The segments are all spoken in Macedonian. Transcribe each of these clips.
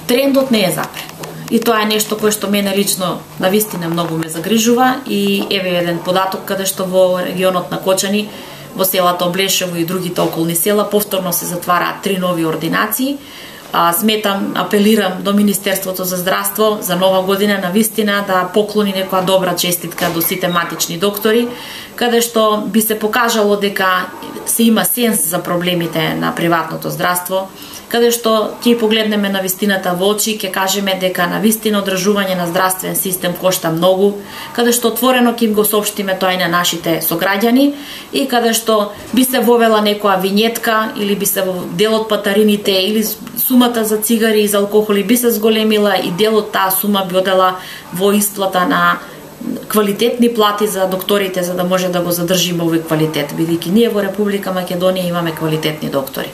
трендот не е запрен. И тоа е нешто кое што мене лично навистина многу ме загрижува и еве еден податок каде што во регионот на Кочани, во селата Облешево и другите околни села повторно се затвараат 3 нови ординации. Сметам, апелирам до Министерството за здравство за нова година навистина да поклони некоја добра честитка до сите матични доктори, каде што би се покажало дека се има сенс за проблемите на приватното здравство, каде што ќе погледнеме на вистината во очи, ќе кажеме дека на вистина одржување на здравствен систем кошта многу, каде што отворено ќе им го соопштиме тоа и на нашите сограѓани и каде што би се вовела некоја винетка или би се дел од патарините или сумата за цигари и за алкохоли би се зголемила и дел од таа сума би одела во исплата на квалитетни плати за докторите за да може да го задржиме овој квалитет, бидејќи ние во Република Македонија имаме квалитетни доктори.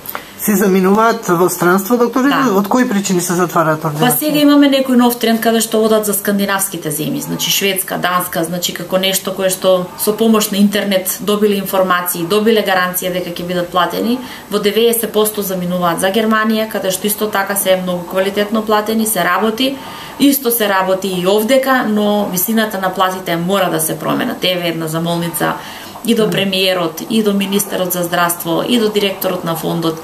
Се заминуваат во странство докторите? Да. Од кои причини се затвараат ординации? Па сега имаме некој нов тренд каде што одат за скандинавските земји, значи Шведска, Данска, значи како нешто кое што со помош на интернет добиле информации, добиле гаранција дека ќе бидат платени, во 90% заминуваат за Германија, каде што исто така се многу квалитетно платени, се работи, исто се работи и овдека, но висината на платите мора да се променат. Еве една замолница и до премиерот, и до министерот за здравство, и до директорот на фондот,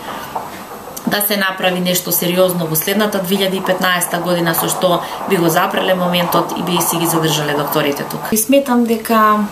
да се направи нешто сериозно во следната 2015 година, со што би го запреле моментот и би си ги задржале докторите тука. И сметам дека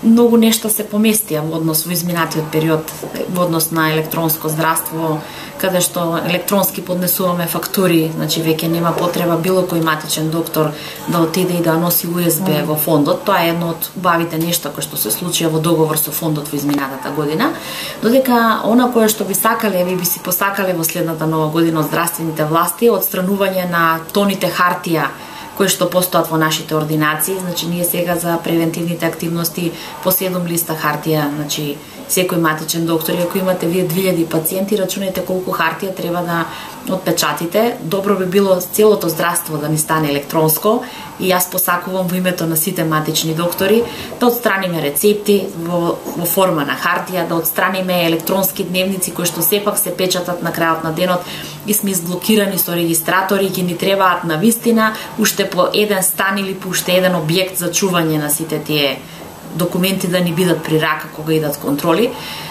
многу нешта се поместија во однос во изминатиот период, во однос на електронско здравство, каде што електронски поднесуваме фактури, значи веќе нема потреба било кој матичен доктор да отиде и да носи USB во фондот. Тоа е едно од убавите нешта кои што се случија во договор со фондот во изминатата година. Додека она кое што би сакале, би си посакале во следната нова година од здравствените власти, одстранување на тоните хартија кои што постојат во нашите ординации. Значи ние сега за превентивните активности по 7 листа хартија, значи секој матичен доктор, ако имате вие 2000 пациенти, рачунајте колку хартија треба да отпечатите. Добро би било целото здравство да ни стане електронско и јас посакувам во името на сите матични доктори да отстраниме рецепти во форма на хартија, да отстраниме електронски дневници кои што сепак се печатат на крајот на денот и сме изблокирани со регистратори, ги ни требаат на вистина уште по еден стан или по уште еден објект за чување на сите тие документи да ни бидат при рака кога идат контроли.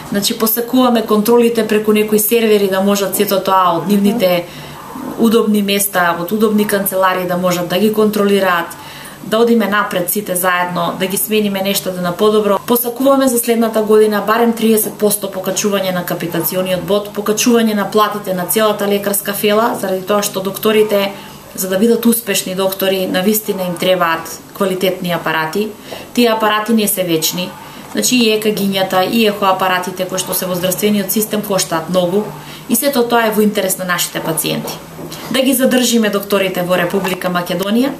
Значи посакуваме контролите преку некои сервери да можат сето тоа од нивните удобни места, од удобни канцеларии да можат да ги контролираат, да одиме напред сите заедно, да ги смениме нештата на подобро. Посакуваме за следната година барем 30% покачување на капитациониот бод, покачување на платите на целата лекарска фела, заради тоа што докторите за да бидат успешни доктори, навистина им требаат квалитетни апарати. Тие апарати не се вечни. Значи и екагињата, и ехоапаратите кои што се во здравствениот систем коштаат многу и сето тоа е во интерес на нашите пациенти. Да ги задржиме докторите во Република Македонија,